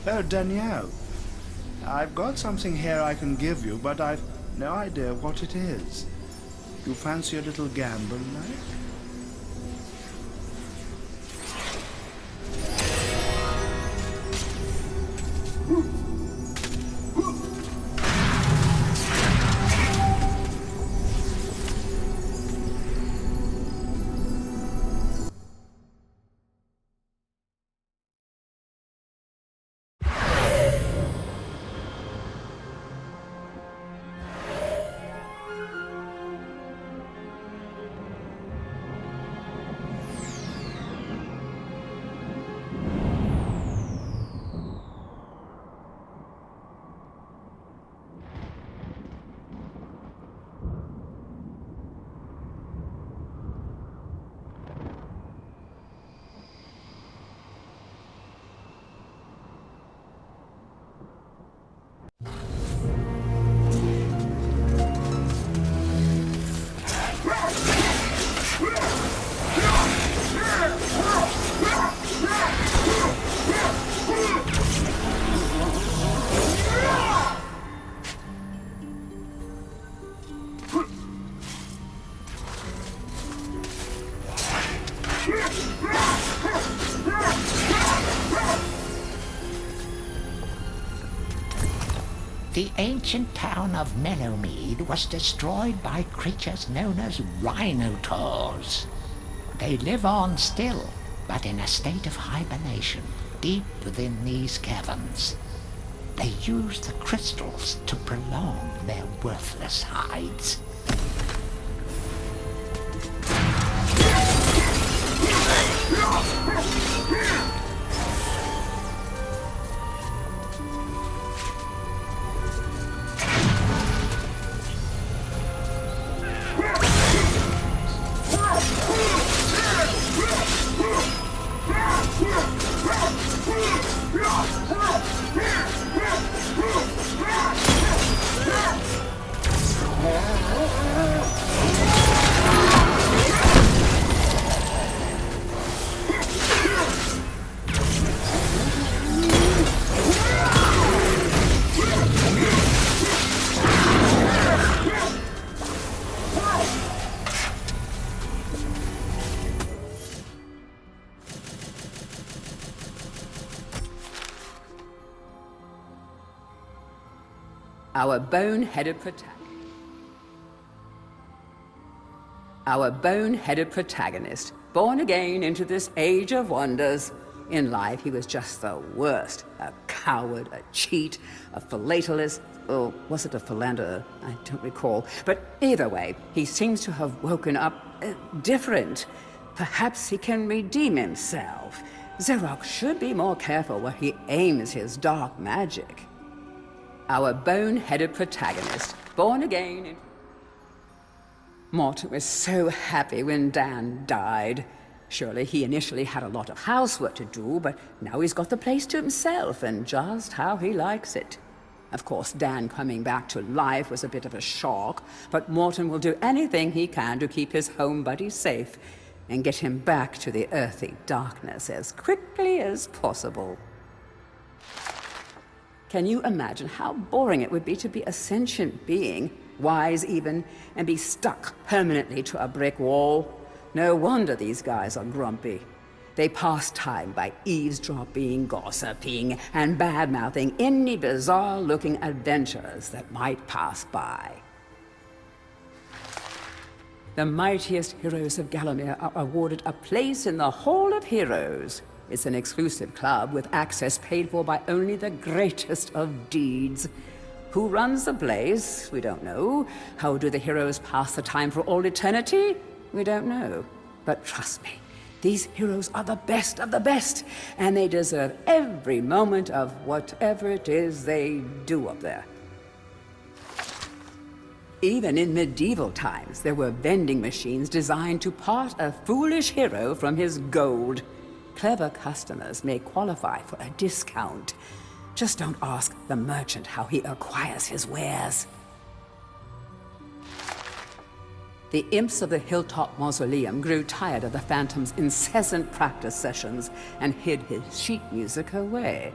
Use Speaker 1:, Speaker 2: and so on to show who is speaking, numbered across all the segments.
Speaker 1: Oh, Danielle. I've got something here I can give you, but I've no idea what it is. You fancy a little gamble, like?
Speaker 2: The ancient town of Mellowmead was destroyed by creatures known as rhinotaurs. They live on still, but in a state of hibernation, deep within these caverns. They use the crystals to prolong their worthless hides.
Speaker 3: Our boneheaded protagonist, born again into this age of wonders. In life, he was just the worst. A coward, a cheat, a philatelist, or was it a philanderer? I don't recall. But either way, he seems to have woken up different. Perhaps he can redeem himself. Xerox should be more careful where he aims his dark magic. Our boneheaded protagonist, born again. Morton was so happy when Dan died. Surely he initially had a lot of housework to do, but now he's got the place to himself and just how he likes it. Of course, Dan coming back to life was a bit of a shock, but Morton will do anything he can to keep his home buddy safe and get him back to the earthy darkness as quickly as possible. Can you imagine how boring it would be to be a sentient being, wise even, and be stuck permanently to a brick wall? No wonder these guys are grumpy. They pass time by eavesdropping, gossiping, and bad-mouthing any bizarre-looking adventurers that might pass by. The mightiest heroes of Gallowmere are awarded a place in the Hall of Heroes. It's an exclusive club with access paid for by only the greatest of deeds. Who runs the place? We don't know. How do the heroes pass the time for all eternity? We don't know. But trust me, these heroes are the best of the best, and they deserve every moment of whatever it is they do up there. Even in medieval times, there were vending machines designed to part a foolish hero from his gold. Clever customers may qualify for a discount. Just don't ask the merchant how he acquires his wares. The imps of the Hilltop Mausoleum grew tired of the Phantom's incessant practice sessions and hid his sheet music away.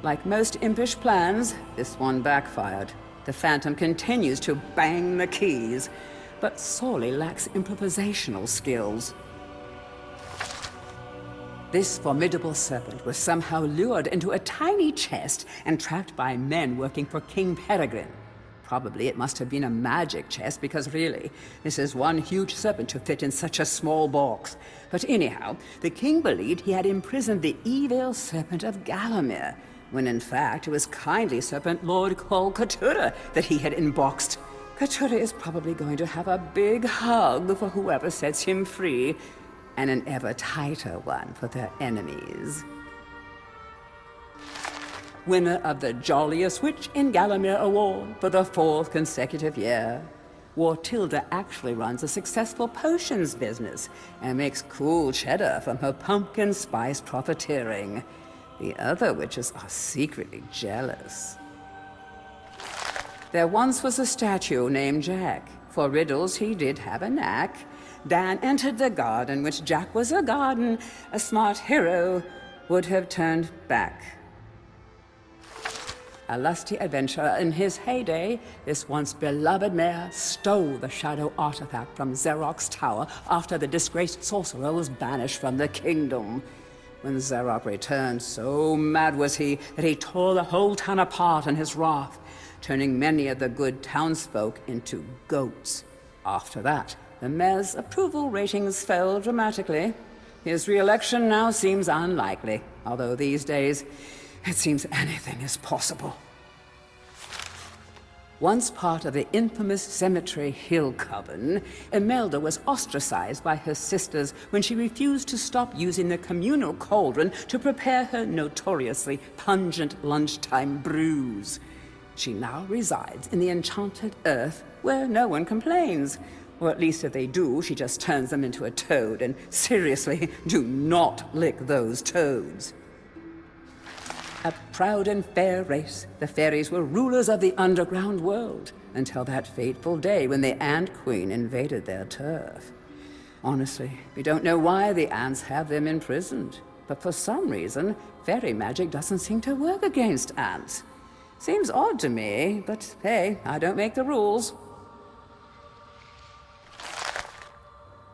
Speaker 3: Like most impish plans, this one backfired. The Phantom continues to bang the keys, but sorely lacks improvisational skills. This formidable serpent was somehow lured into a tiny chest and trapped by men working for King Peregrine. Probably it must have been a magic chest, because really, this is one huge serpent to fit in such a small box. But anyhow, the king believed he had imprisoned the evil serpent of Gallowmere, when in fact it was kindly serpent Lord Cole Katura that he had unboxed. Katura is probably going to have a big hug for whoever sets him free, and an ever tighter one for their enemies. Winner of the Jolliest Witch in Gallowmere Award for the 4th consecutive year, Wartilda actually runs a successful potions business and makes cool cheddar from her pumpkin spice profiteering. The other witches are secretly jealous. There once was a statue named Jack. For riddles he did have a knack. Dan entered the garden, which Jack was a garden. A smart hero would have turned back. A lusty adventurer in his heyday, this once beloved mayor stole the shadow artifact from Xeroc's tower after the disgraced sorcerer was banished from the kingdom. When Xeroc returned, so mad was he that he tore the whole town apart in his wrath, turning many of the good townsfolk into goats. After that, the mayor's approval ratings fell dramatically. His re-election now seems unlikely, although these days it seems anything is possible. Once part of the infamous Cemetery Hill Coven, Imelda was ostracized by her sisters when she refused to stop using the communal cauldron to prepare her notoriously pungent lunchtime brews. She now resides in the Enchanted Earth, where no one complains. Or at least if they do, she just turns them into a toad, and seriously, do not lick those toads. A proud and fair race, the fairies were rulers of the underground world, until that fateful day when the Ant Queen invaded their turf. Honestly, we don't know why the ants have them imprisoned, but for some reason, fairy magic doesn't seem to work against ants. Seems odd to me, but hey, I don't make the rules.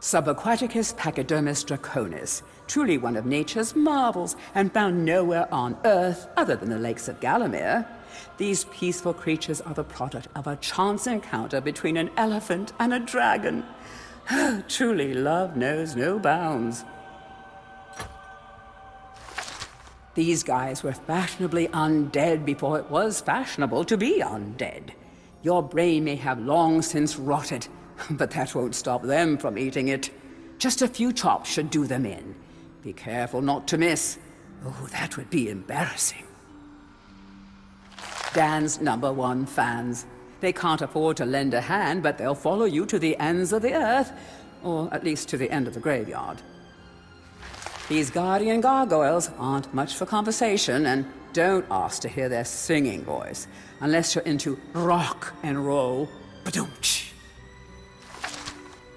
Speaker 3: Subaquaticus pachydermis draconis, truly one of nature's marvels and found nowhere on Earth other than the lakes of Gallowmere. These peaceful creatures are the product of a chance encounter between an elephant and a dragon. Truly, love knows no bounds. These guys were fashionably undead before it was fashionable to be undead. Your brain may have long since rotted, but that won't stop them from eating it. Just a few chops should do them in. Be careful not to miss. Oh, that would be embarrassing. Dan's #1 fans. They can't afford to lend a hand, but they'll follow you to the ends of the earth, or at least to the end of the graveyard. These guardian gargoyles aren't much for conversation, and don't ask to hear their singing voice, unless you're into rock and roll. Ba-doom-tsh.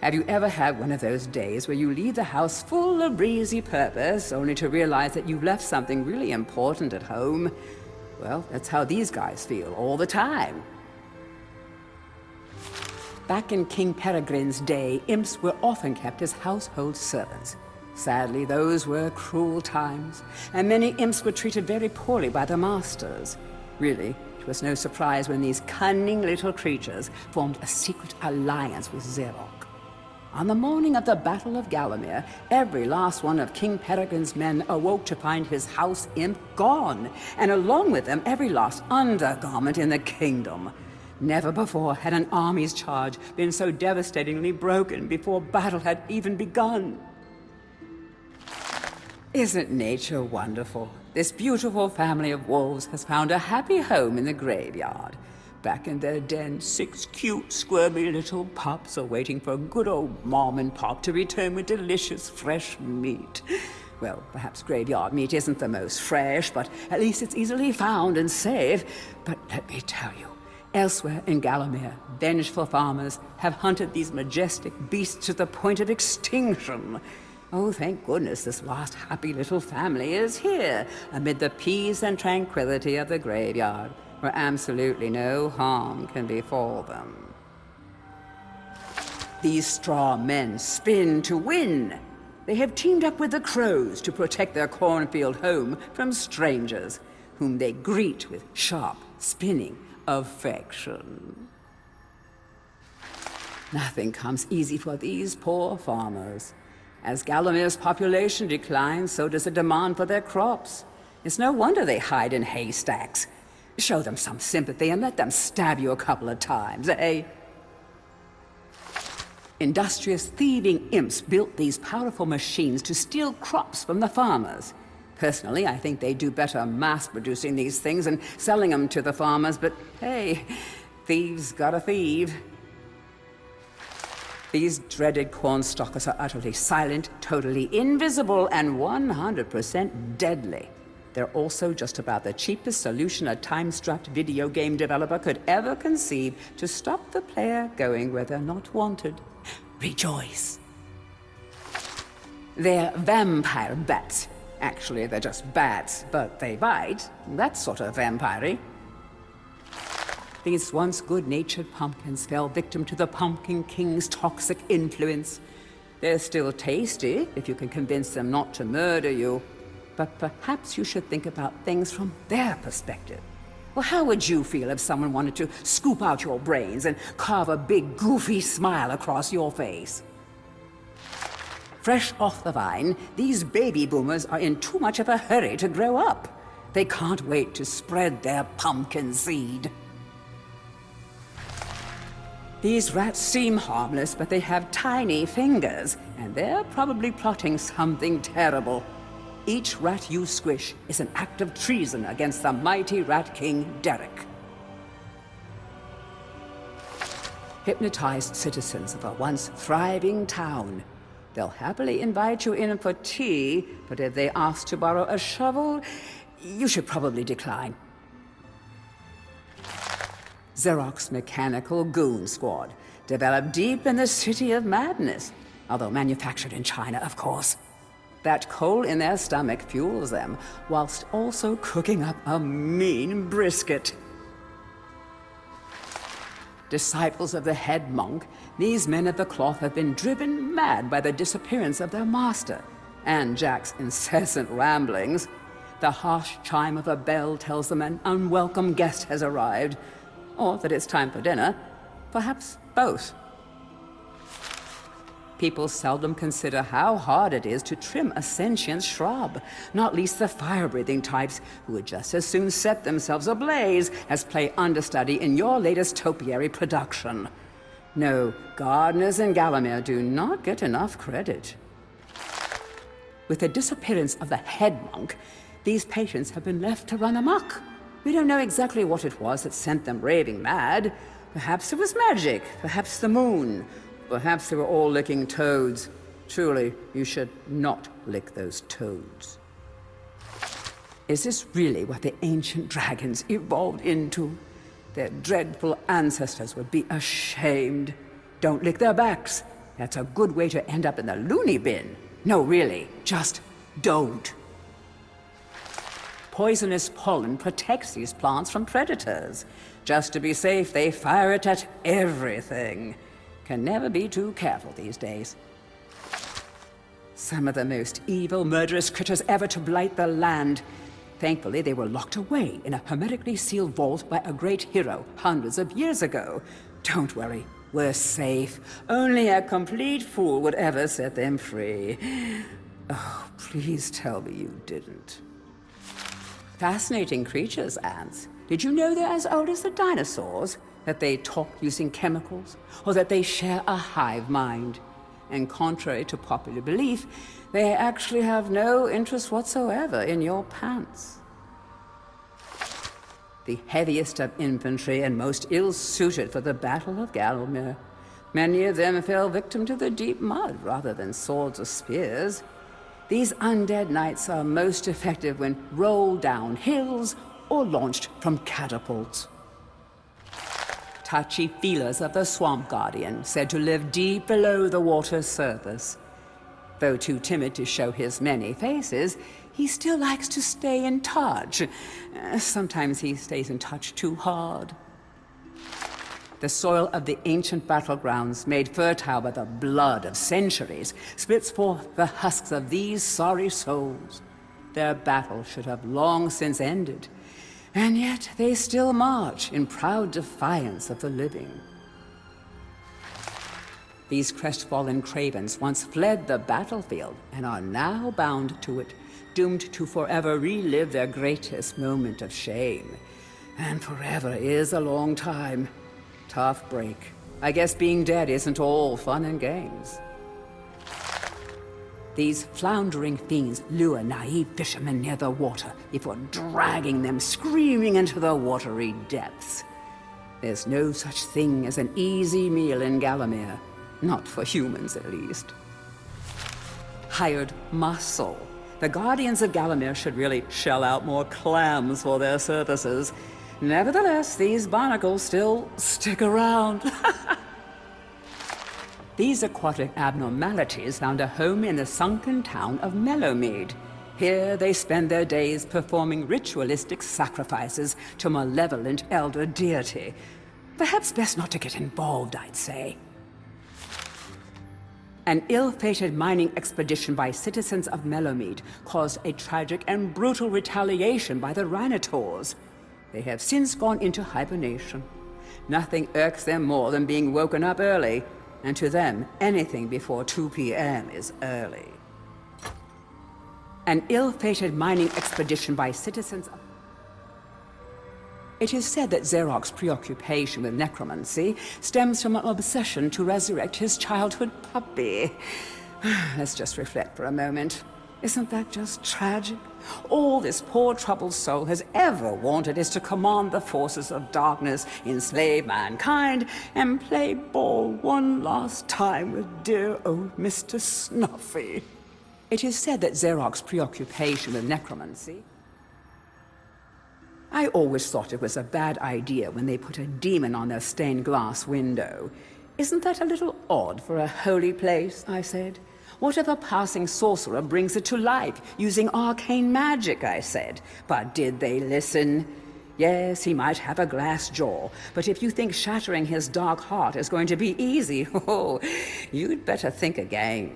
Speaker 3: Have you ever had one of those days where you leave the house full of breezy purpose, only to realize that you've left something really important at home? Well, that's how these guys feel all the time. Back in King Peregrine's day, imps were often kept as household servants. Sadly, those were cruel times, and many imps were treated very poorly by the masters. Really, it was no surprise when these cunning little creatures formed a secret alliance with Xeroc. On the morning of the Battle of Gallowmere, every last one of King Peregrine's men awoke to find his house imp gone, and along with them every last undergarment in the kingdom. Never before had an army's charge been so devastatingly broken before battle had even begun. Isn't nature wonderful? This beautiful family of wolves has found a happy home in the graveyard. Back in their den, 6 cute, squirmy little pups are waiting for good old Mom and Pop to return with delicious, fresh meat. Well, perhaps graveyard meat isn't the most fresh, but at least it's easily found and safe. But let me tell you, elsewhere in Gallowmere, vengeful farmers have hunted these majestic beasts to the point of extinction. Oh, thank goodness this last happy little family is here, amid the peace and tranquility of the graveyard, where absolutely no harm can befall them. These straw men spin to win. They have teamed up with the crows to protect their cornfield home from strangers, whom they greet with sharp, spinning affection. Nothing comes easy for these poor farmers. As Gallowmere's population declines, so does the demand for their crops. It's no wonder they hide in haystacks. Show them some sympathy and let them stab you a couple of times, eh? Industrious thieving imps built these powerful machines to steal crops from the farmers. Personally, I think they do better mass-producing these things and selling them to the farmers, but hey, thieves gotta thieve. These dreaded cornstalkers are utterly silent, totally invisible, and 100% deadly. They're also just about the cheapest solution a time-strapped video game developer could ever conceive to stop the player going where they're not wanted. Rejoice. They're vampire bats. Actually, they're just bats, but they bite. That's sort of vampire-y. These once good-natured pumpkins fell victim to the Pumpkin King's toxic influence. They're still tasty, if you can convince them not to murder you. But perhaps you should think about things from their perspective. Well, how would you feel if someone wanted to scoop out your brains and carve a big, goofy smile across your face? Fresh off the vine, these baby boomers are in too much of a hurry to grow up. They can't wait to spread their pumpkin seed. These rats seem harmless, but they have tiny fingers, and they're probably plotting something terrible. Each rat you squish is an act of treason against the mighty Rat King, Derek. Hypnotized citizens of a once thriving town. They'll happily invite you in for tea, but if they ask to borrow a shovel, you should probably decline. Xerox Mechanical Goon Squad, developed deep in the City of Madness, although manufactured in China, of course. That coal in their stomach fuels them, whilst also cooking up a mean brisket. Disciples of the head monk, these men of the cloth have been driven mad by the disappearance of their master, and Jack's incessant ramblings. The harsh chime of a bell tells them an unwelcome guest has arrived, or that it's time for dinner, perhaps both. People seldom consider how hard it is to trim a sentient shrub, not least the fire-breathing types who would just as soon set themselves ablaze as play understudy in your latest topiary production. No, gardeners in Gallowmere do not get enough credit. With the disappearance of the head monk, these patients have been left to run amok. We don't know exactly what it was that sent them raving mad. Perhaps it was magic, perhaps the moon, perhaps they were all licking toads. Truly, you should not lick those toads. Is this really what the ancient dragons evolved into? Their dreadful ancestors would be ashamed. Don't lick their backs. That's a good way to end up in the loony bin. No, really, just don't. Poisonous pollen protects these plants from predators. Just to be safe, they fire it at everything. Can never be too careful these days. Some of the most evil, murderous critters ever to blight the land. Thankfully, they were locked away in a hermetically sealed vault by a great hero hundreds of years ago. Don't worry, we're safe. Only a complete fool would ever set them free. Oh, please tell me you didn't. Fascinating creatures, ants. Did you know they're as old as the dinosaurs? That they talk using chemicals? Or that they share a hive mind? And contrary to popular belief, they actually have no interest whatsoever in your pants. The heaviest of infantry and most ill-suited for the Battle of Gallowmere. Many of them fell victim to the deep mud rather than swords or spears. These undead knights are most effective when rolled down hills or launched from catapults. Touchy-feelers of the Swamp Guardian, said to live deep below the water's surface. Though too timid to show his many faces, he still likes to stay in touch. Sometimes he stays in touch too hard. The soil of the ancient battlegrounds, made fertile by the blood of centuries, splits forth the husks of these sorry souls. Their battle should have long since ended, and yet they still march in proud defiance of the living. These crestfallen cravens once fled the battlefield and are now bound to it, doomed to forever relive their greatest moment of shame. And forever is a long time. Tough break. I guess being dead isn't all fun and games. These floundering fiends lure naive fishermen near the water before dragging them screaming into the watery depths. There's no such thing as an easy meal in Gallowmere. Not for humans, at least. Hired muscle. The Guardians of Gallowmere should really shell out more clams for their services. Nevertheless, these barnacles still stick around. These aquatic abnormalities found a home in the sunken town of Mellowmead. Here they spend their days performing ritualistic sacrifices to malevolent elder deity. Perhaps best not to get involved, I'd say. An ill-fated mining expedition by citizens of Mellowmead caused a tragic and brutal retaliation by the Rhinotors. They have since gone into hibernation. Nothing irks them more than being woken up early, and to them, anything before 2 p.m. is early. An ill-fated mining expedition by citizens of... It is said that Xeroc's preoccupation with necromancy stems from an obsession to resurrect his childhood puppy. Let's just reflect for a moment. Isn't that just tragic? All this poor troubled soul has ever wanted is to command the forces of darkness, enslave mankind, and play ball one last time with dear old Mr. Snuffy. It is said that Xeroc's preoccupation with necromancy... I always thought it was a bad idea when they put a demon on their stained glass window. Isn't that a little odd for a holy place, I said. What if a passing sorcerer brings it to life using arcane magic, I said. But did they listen? Yes, he might have a glass jaw, but if you think shattering his dark heart is going to be easy, oh, you'd better think again.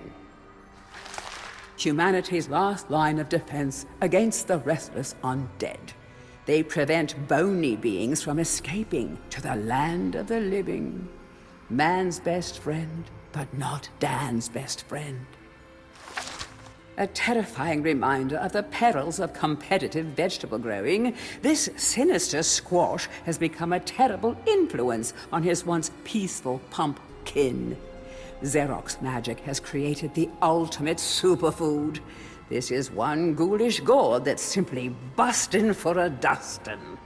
Speaker 3: Humanity's last line of defense against the restless undead. They prevent bony beings from escaping to the land of the living. Man's best friend, but not Dan's best friend. A terrifying reminder of the perils of competitive vegetable growing, this sinister squash has become a terrible influence on his once peaceful pumpkin. Xeroc's magic has created the ultimate superfood. This is one ghoulish gourd that's simply bustin' for a dustin'.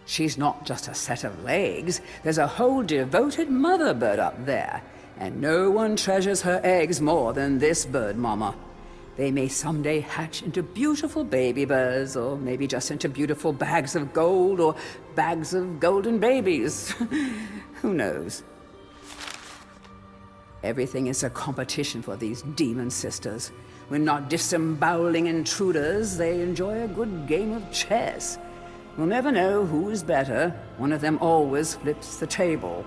Speaker 3: She's not just a set of legs. There's a whole devoted mother bird up there, and no one treasures her eggs more than this bird mama. They may someday hatch into beautiful baby birds, or maybe just into beautiful bags of gold, or bags of golden babies. Who knows? Everything is a competition for these demon sisters. When not disemboweling intruders, they enjoy a good game of chess. We'll never know who's better. One of them always flips the table.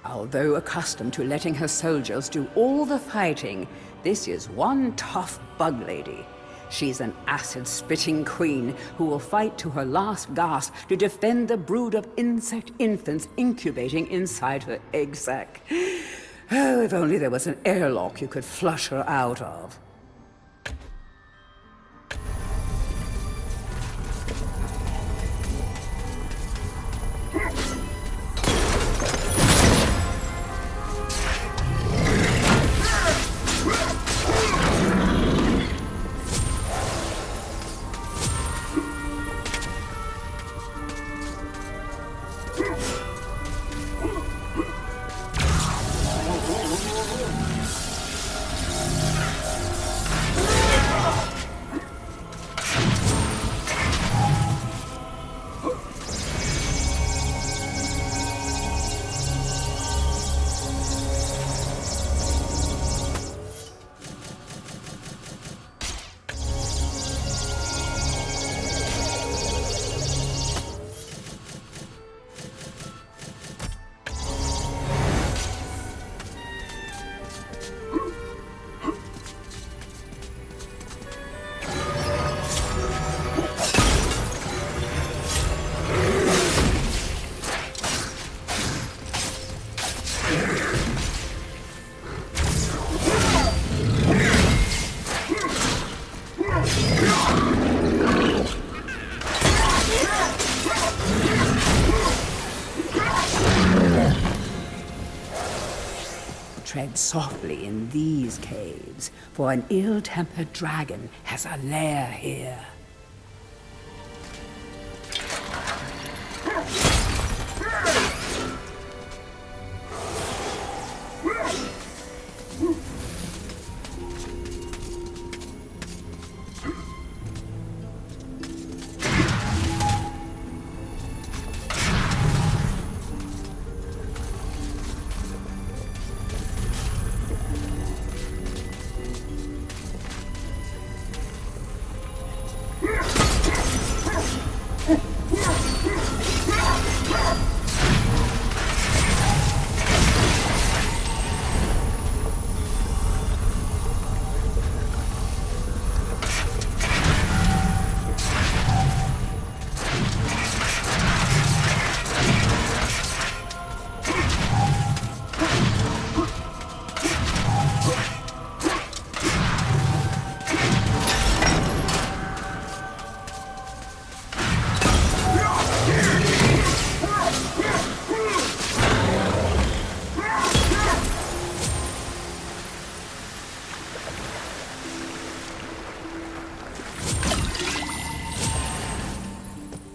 Speaker 3: Although accustomed to letting her soldiers do all the fighting, this is one tough bug lady. She's an acid-spitting queen who will fight to her last gasp to defend the brood of insect infants incubating inside her egg sac. Oh, if only there was an airlock you could flush her out of. Tread softly in these caves, for an ill-tempered dragon has a lair here.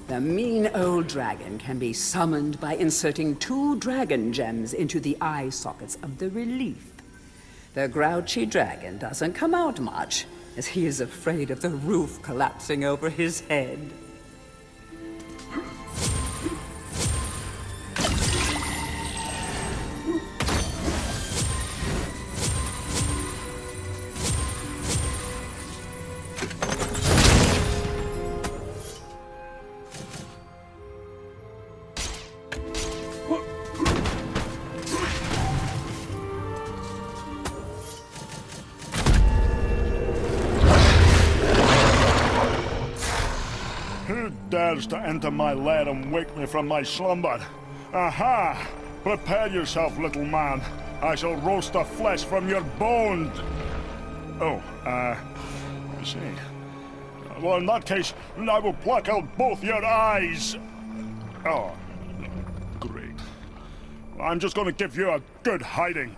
Speaker 3: The mean old dragon can be summoned by inserting 2 dragon gems into the eye sockets of the relief. The grouchy dragon doesn't come out much, as he is afraid of the roof collapsing over his head.
Speaker 4: Who dares to enter my lair and wake me from my slumber? Aha! Prepare yourself, little man. I shall roast the flesh from your bones. Oh, I see. Well, in that case, I will pluck out both your eyes. Oh, great. I'm just gonna give you a good hiding.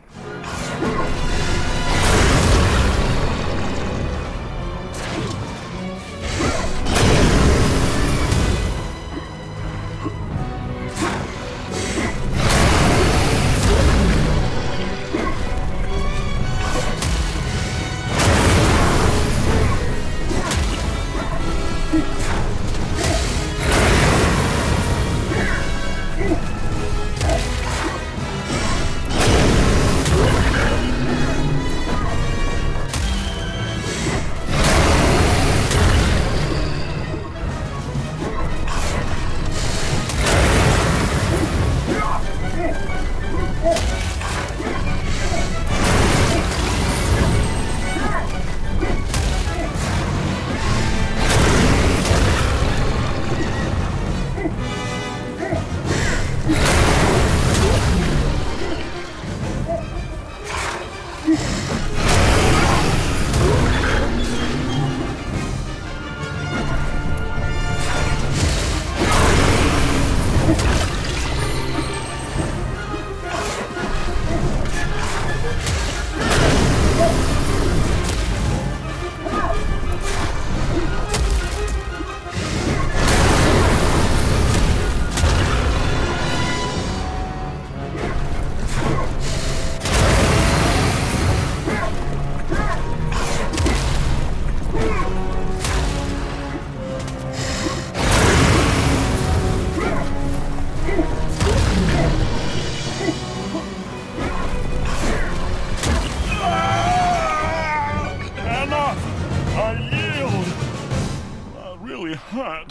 Speaker 4: Hurt.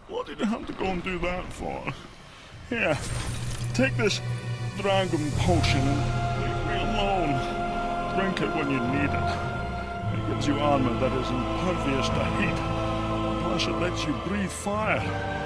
Speaker 4: What did you have to go and do that for? Here, take this dragon potion and leave me alone. Drink it when you need it. It gives you armor that is impervious to heat. Plus it lets you breathe fire.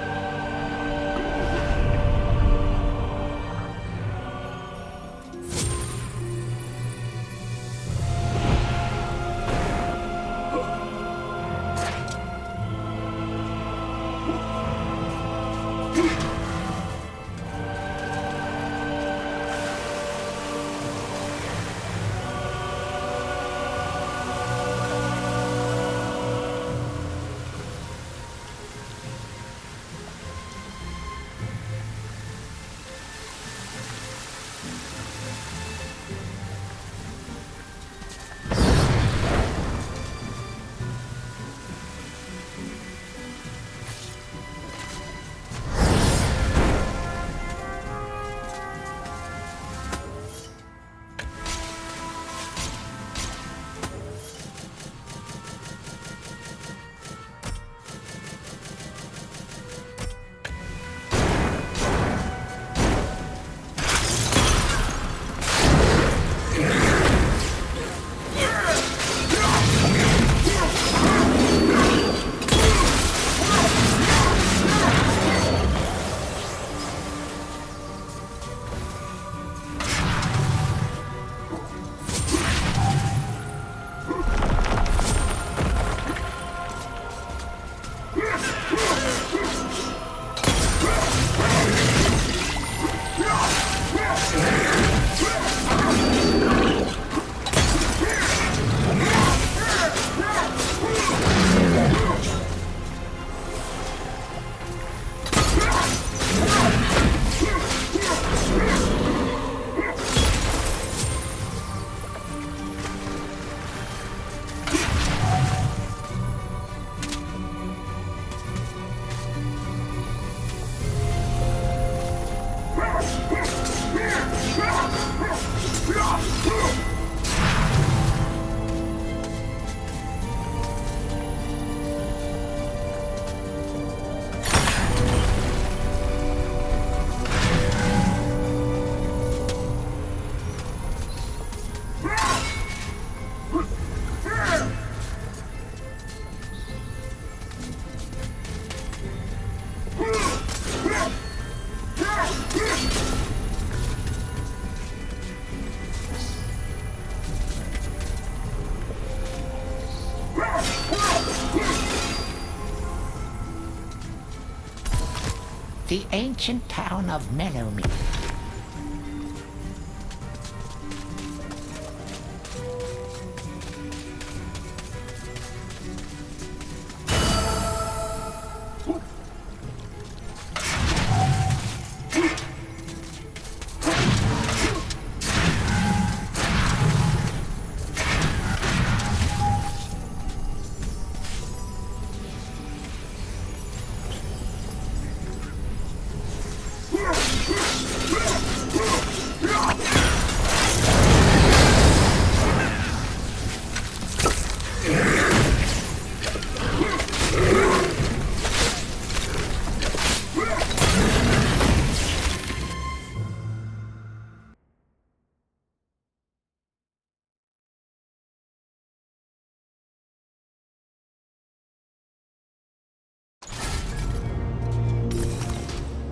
Speaker 2: The ancient town of Mellowmead.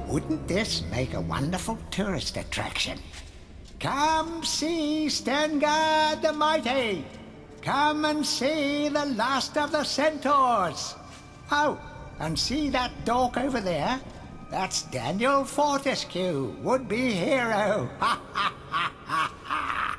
Speaker 2: Wouldn't this make a wonderful tourist attraction? Come see Stengard the Mighty! Come and see the last of the centaurs! Oh, and see that dork over there? That's Daniel Fortescue, would-be hero! Ha ha ha ha ha!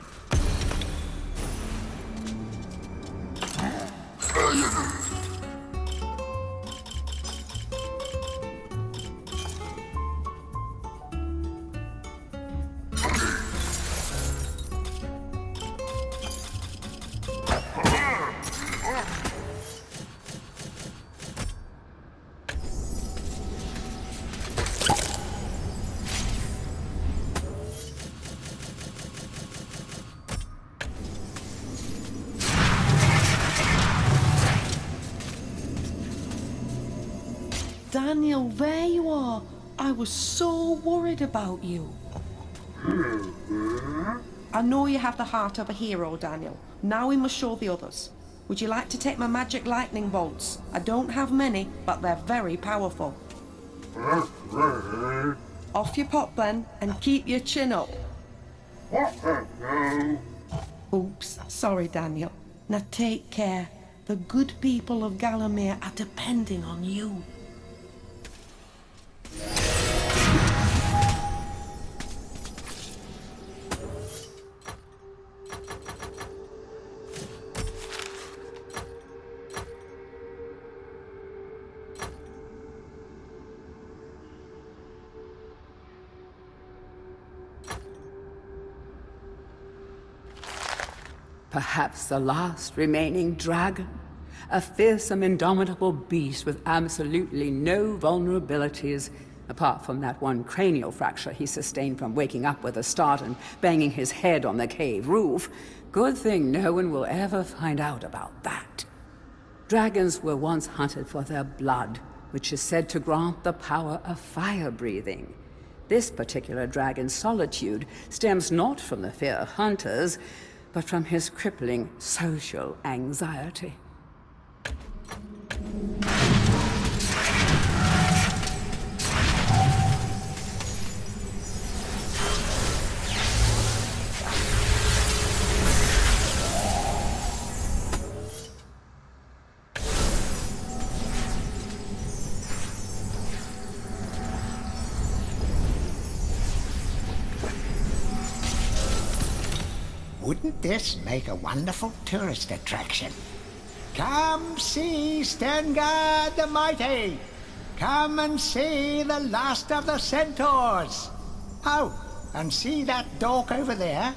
Speaker 5: Daniel, there you are. I was so worried about you. I know you have the heart of a hero, Daniel. Now we must show the others. Would you like to take my magic lightning bolts? I don't have many, but they're very powerful. Off you pop then, and keep your chin up. Oops, sorry, Daniel. Now take care. The good people of Gallowmere are depending on you.
Speaker 3: Perhaps the last remaining dragon, a fearsome, indomitable beast with absolutely no vulnerabilities, apart from that one cranial fracture he sustained from waking up with a start and banging his head on the cave roof. Good thing no one will ever find out about that. Dragons were once hunted for their blood, which is said to grant the power of fire breathing. This particular dragon's solitude stems not from the fear of hunters, but from his crippling social anxiety.
Speaker 2: Wouldn't this make a wonderful tourist attraction? Come see Stengard the Mighty! Come and see the last of the centaurs! Oh, and see that dork over there?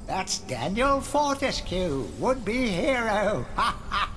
Speaker 2: That's Daniel Fortescue, would-be hero! Ha ha!